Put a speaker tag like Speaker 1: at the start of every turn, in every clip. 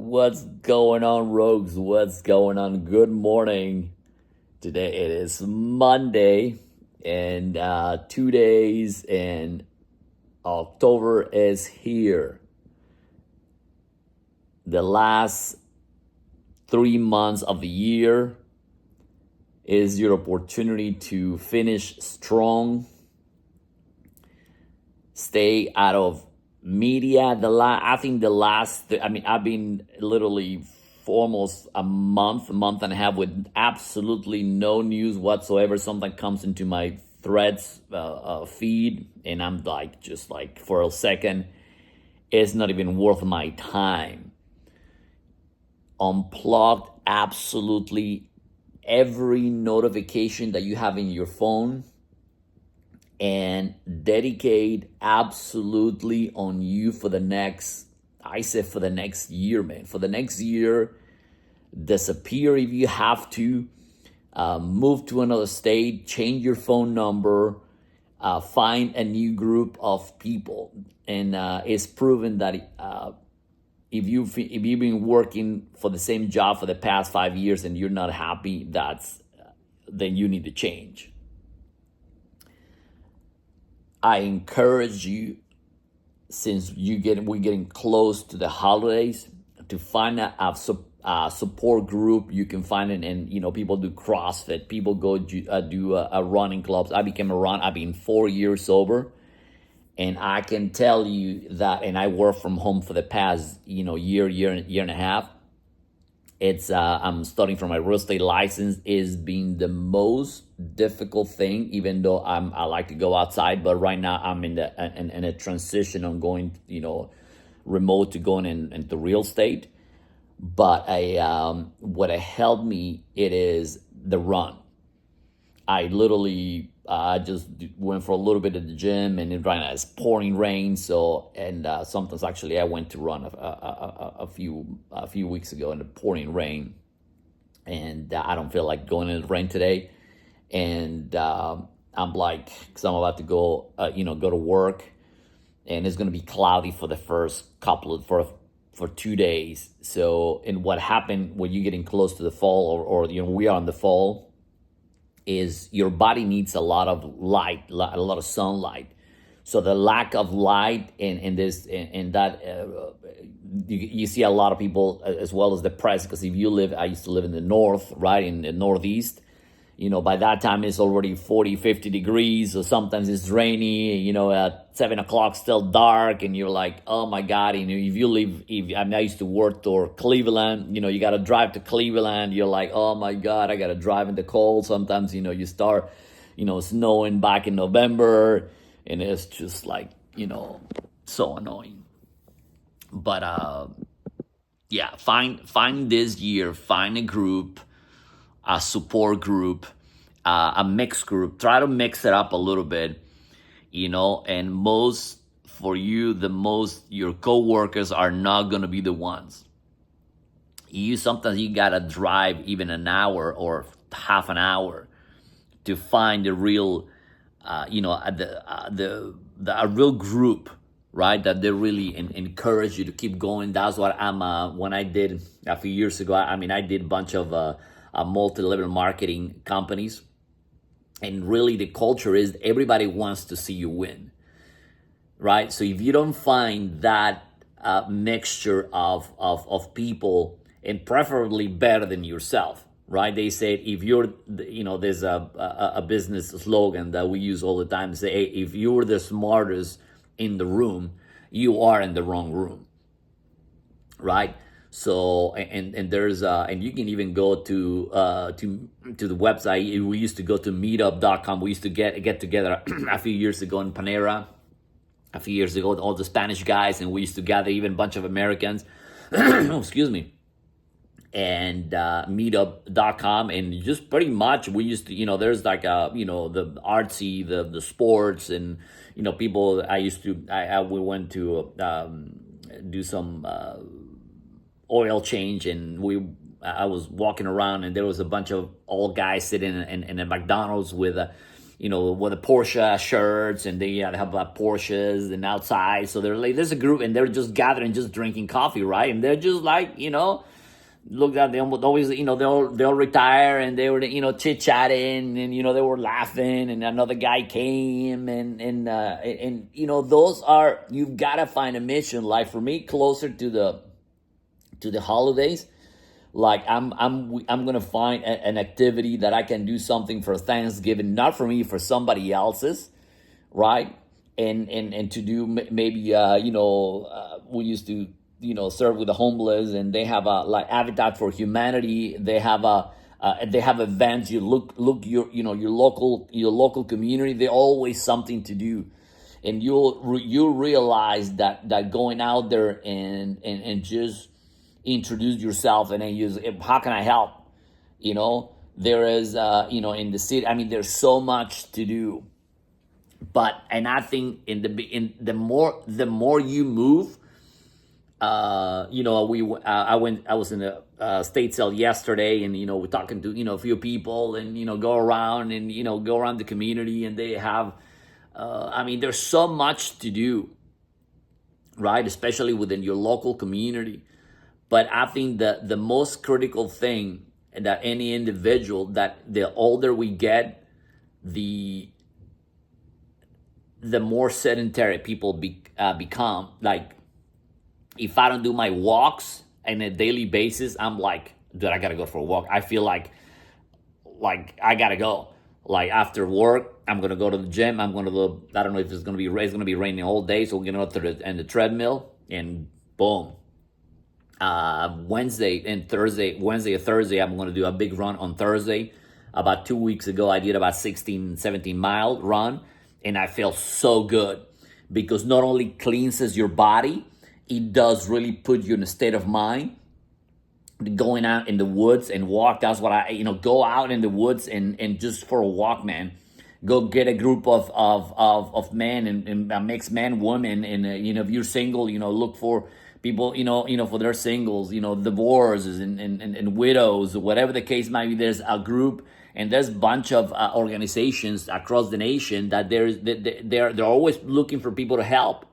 Speaker 1: What's going on, rogues? What's going on? Good morning. Today it is Monday, and 2 days, and October is here. The last 3 months of the year is your opportunity to finish strong. Stay out of media. I've been literally for almost a month and a half with absolutely no news whatsoever. Something comes into my threads feed, and I'm like, just like, for a second, it's not even worth my time. Unplugged absolutely every notification that you have in your phone, and dedicate absolutely on you for the next year, man. For the next year, disappear if you have to, move to another state, change your phone number, find a new group of people. And it's proven that if you've been working for the same job for the past 5 years and you're not happy, then you need to change. I encourage you, since we're getting close to the holidays, to find a support group. You can find it, and people do CrossFit, people go do running clubs. I've been 4 years sober, and I can tell you that. And I work from home for the past year and a half. I'm studying for my real estate license. Is being the most difficult thing, even though I like to go outside. But right now I'm in a transition. I'm going remote to going into real estate. But what helped me, it is the run. I literally just went for a little bit at the gym, and right now it's pouring rain. So, and sometimes actually I went to run a few weeks ago in the pouring rain, and I don't feel like going in the rain today. And I'm like, because I'm about to go to work, and it's going to be cloudy for the first for 2 days. So, and what happened when you're getting close to the fall, or we are in the fall, is your body needs a lot of light, a lot of sunlight. So the lack of light in this, in that, you see a lot of people as well as depressed, because I used to live in the north, right, in the northeast. By that time it's already 40, 50 degrees, or sometimes it's rainy, at 7 o'clock still dark, and you're like, oh my God. I used to work toward Cleveland, you got to drive to Cleveland. You're like, oh my God, I got to drive in the cold. Sometimes, you start, snowing back in November, and it's just like, so annoying. But, yeah, find this year, find a group, a support group, a mixed group. Try to mix it up a little bit, and your coworkers are not going to be the ones. Sometimes you got to drive even an hour or half an hour to find a real, a real group, right? That they really encourage you to keep going. That's what when I did a few years ago. I did a bunch of multi-level marketing companies, and really the culture is everybody wants to see you win, right? So if you don't find that mixture of people, and preferably better than yourself, right? They say, if you're, there's a business slogan that we use all the time, say, hey, if you're the smartest in the room, you are in the wrong room, right? So, and there's and you can even go to the website. We used to go to meetup.com. We used to get together a few years ago in Panera, all the Spanish guys, and we used to gather even a bunch of Americans. Excuse me. And meetup.com, and just pretty much we used to, there's like the artsy, the sports, and people. We went to do some oil change, and I was walking around, and there was a bunch of old guys sitting in a McDonald's with with the Porsche shirts, and they have Porsches and outside. So they're like, there's a group, and they're just gathering, just drinking coffee, right? And they're just like, look at them always, they'll retire, and they were, chit chatting, and they were laughing, and another guy came, and those are, you've got to find a mission. Like for me, closer to the holidays, like I'm gonna find an activity that I can do something for Thanksgiving, not for me, for somebody else's, right? And to do maybe we used to serve with the homeless, and they have a like Habitat for Humanity. They have events. You look your local community. There's always something to do, and you'll realize that going out there and just introduce yourself, and then use, how can I help? There is in the city, I mean, there's so much to do, and I think the more you move, I was in a state sale yesterday, and we're talking to a few people, and go around the community, and they have there's so much to do, right? Especially within your local community. But I think that the most critical thing that any individual, that the older we get, the more sedentary people become. Like, if I don't do my walks on a daily basis, I'm like, dude, I gotta go for a walk. I feel like I gotta go. Like after work, I'm gonna go to the gym. I'm gonna go. I don't know if it's gonna be raining all day, so we're gonna go to the treadmill, and boom. Wednesday and Thursday, I'm going to do a big run on Thursday. About 2 weeks ago, I did about 16, 17 mile run, and I felt so good, because not only cleanses your body, it does really put you in a state of mind. Going out in the woods and walk, that's what go out in the woods and just for a walk, man. Go get a group of men and a mixed man, woman, and if you're single, look for people, for their singles, divorces and widows, whatever the case might be. There's a group, and there's a bunch of organizations across the nation that they're always looking for people to help.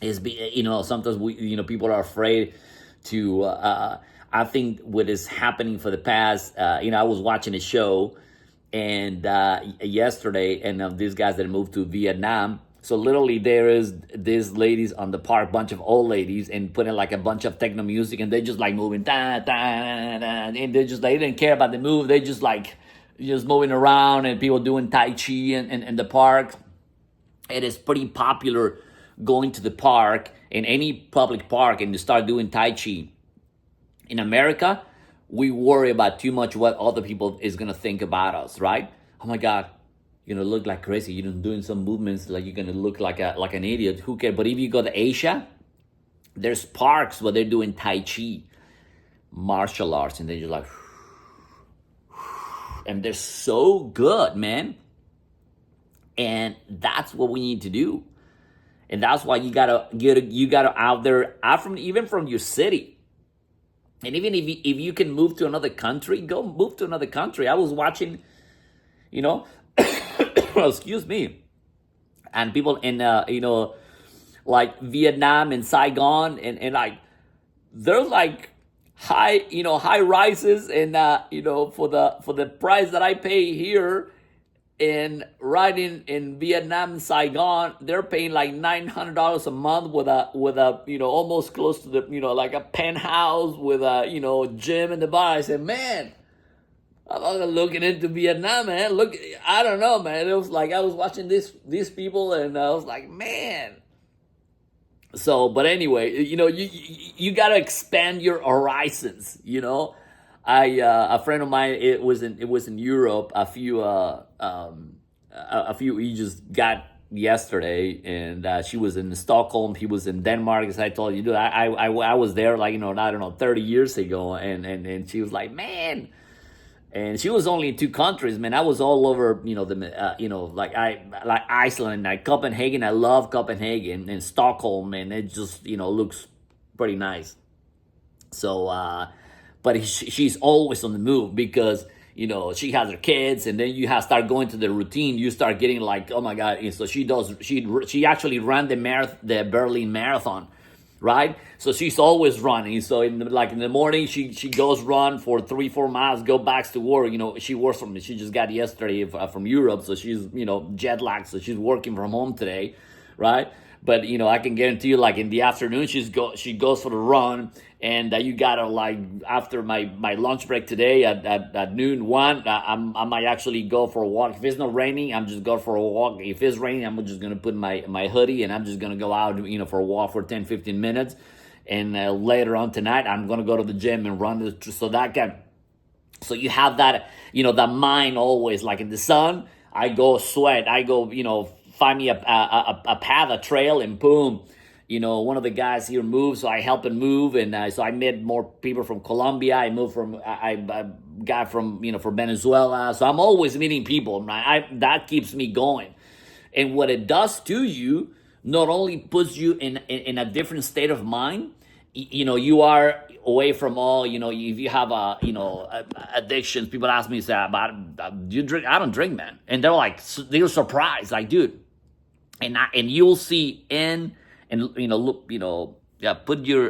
Speaker 1: Sometimes people are afraid to. I think what is happening for the past, I was watching a show, and yesterday, and these guys that moved to Vietnam. So literally, there is these ladies on the park, bunch of old ladies, and putting like a bunch of techno music, and they just like moving, da, da, da, and they just they didn't care about the move. They just moving around, and people doing Tai Chi in the park. It is pretty popular going to the park, in any public park, and to start doing Tai Chi. In America, we worry about too much what other people is gonna think about us, right? Oh my God. Look like crazy. Doing some movements, like you're gonna look like an idiot. Who cares? But if you go to Asia, there's parks where they're doing Tai Chi, martial arts, and they're just like, and they're so good, man. And that's what we need to do. And that's why you gotta out there, even from your city. And even if you can move to another country, go move to another country. I was watching, excuse me, and people in like Vietnam and Saigon, and like there's like high rises, and for the price that I pay here, and right in Vietnam and Saigon, they're paying like $900 a month with a almost close to the like a penthouse with a gym in the bar. I said, man, I'm looking into Vietnam, man. Look, I don't know, man. It was like I was watching these people, and I was like, man. So, but anyway, you gotta expand your horizons. A friend of mine, it was in Europe. A few he just got yesterday, and she was in Stockholm. He was in Denmark, as I told you. Dude, I was there like I don't know 30 years ago, and she was like, man. And she was only in 2 countries, man. I was all over, like Iceland, like Copenhagen. I love Copenhagen, and Stockholm, and it just, looks pretty nice. So, but she's always on the move, because she has her kids, and then you have start going to the routine. You start getting like, oh my God. And so she actually ran the Berlin Marathon, right? So she's always running. So in the morning, she goes run for 3-4 miles, go back to work. She just got yesterday from Europe, so she's jet lagged, so she's working from home today, right? But I can guarantee you, like in the afternoon, she goes for the run, and you gotta like after my lunch break today at noon 1, I might actually go for a walk. If it's not raining, I'm just go for a walk. If it's raining, I'm just gonna put my hoodie and I'm just gonna go out for a walk for 10-15 minutes, and later on tonight I'm gonna go to the gym and run. So you have that that mind always, like in the sun. I go sweat. I go find me a path, a trail, and boom, one of the guys here moves, so I help him move, and so I met more people from Colombia. I moved from I got from from Venezuela, so I'm always meeting people. Right? That keeps me going, and what it does to you, not only puts you in a different state of mind. You are away from all, if you have addictions. People ask me, say, about, do you drink? I don't drink, man. And they're surprised, like, dude. And you'll see look, put your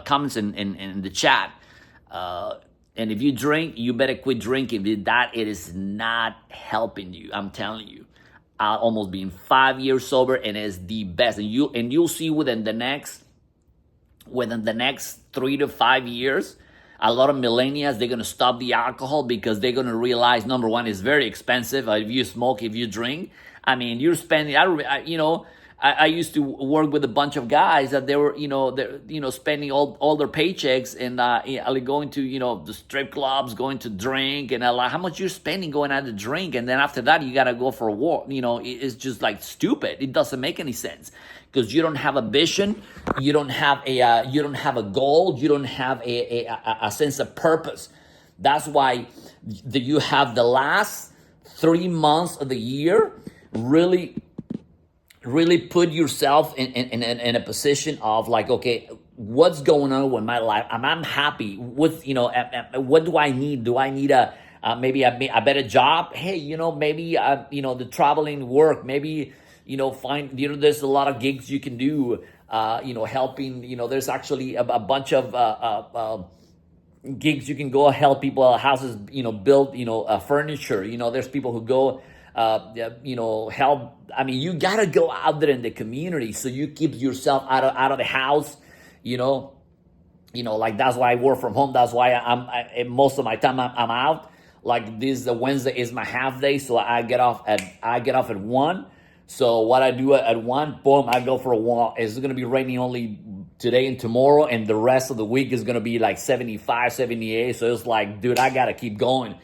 Speaker 1: comments in the chat. And if you drink, you better quit drinking. That it is not helping you. I'm telling you. Almost being 5 years sober, and it's the best. And you'll see within the next 3 to 5 years, a lot of millennials, they're going to stop the alcohol because they're going to realize, number one, it's very expensive. If you smoke, if you drink, I mean, you're spending, I used to work with a bunch of guys that they were, they're spending all their paychecks and going to, the strip clubs, going to drink, and how much you're spending going out to drink, and then after that you got to go for a walk. It's just like stupid. It doesn't make any sense because you don't have a vision, you don't have a goal, you don't have a sense of purpose. That's why you have the last 3 months of the year really put yourself in a position of like, okay, what's going on with my life? I'm happy with, what do I need? Do I need maybe a better job? Hey, maybe, the traveling work, maybe, find, there's a lot of gigs you can do, helping, there's actually a bunch of, gigs you can go help people, houses, build, furniture, there's people who go, help. I mean, you gotta go out there in the community so you keep yourself out of the house, like that's why I work from home. That's why most of my time I'm out. Like this Wednesday is my half day, so I get off at 1. So what I do at 1, boom, I go for a walk. It's gonna be raining only today and tomorrow, and the rest of the week is gonna be like 75, 78. So it's like, dude, I gotta keep going.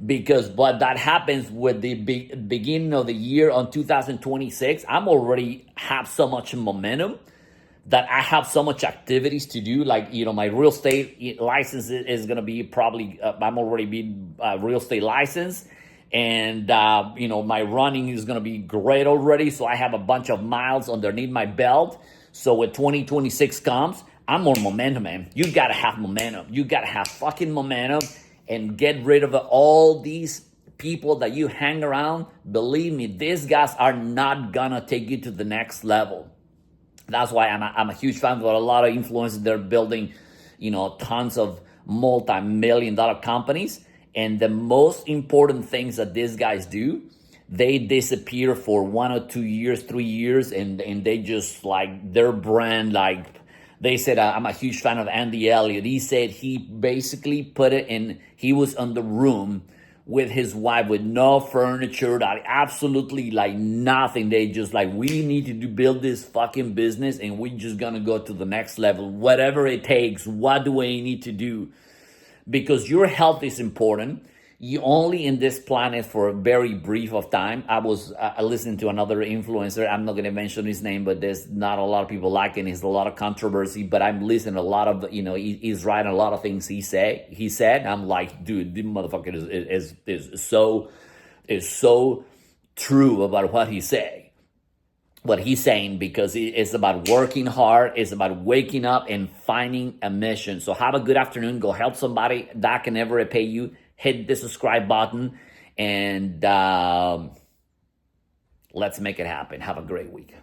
Speaker 1: Because but that happens with the beginning of the year on 2026. I'm already have so much momentum that I have so much activities to do. Like, my real estate license is going to be probably, I'm already being real estate licensed. And, my running is going to be great already. So I have a bunch of miles underneath my belt. So when 2026 comes, I'm on momentum, man. You got to have momentum. You got to have fucking momentum. And get rid of all these people that you hang around. Believe me, these guys are not gonna take you to the next level. That's why I'm a huge fan of a lot of influencers. They're building, tons of multi-million-dollar companies. And the most important things that these guys do, they disappear for 1 or 2 years, 3 years, and they just like their brand, like. They said, I'm a huge fan of Andy Elliott. He said he basically put it in, he was in the room with his wife with no furniture, absolutely like nothing. They just like, we need to build this fucking business and we're just gonna go to the next level. Whatever it takes, what do we need to do? Because your health is important. You only in this planet for a very brief of time. I was listening to another influencer. I'm not going to mention his name, but there's not a lot of people like it. There's a lot of controversy, but I'm listening to a lot of, he's writing a lot of things he said. I'm like, dude, this motherfucker is so true about what he say. What he's saying, because it's about working hard, it's about waking up and finding a mission. So have a good afternoon. Go help somebody that can never repay you. hit the subscribe button, and let's make it happen. Have a great week.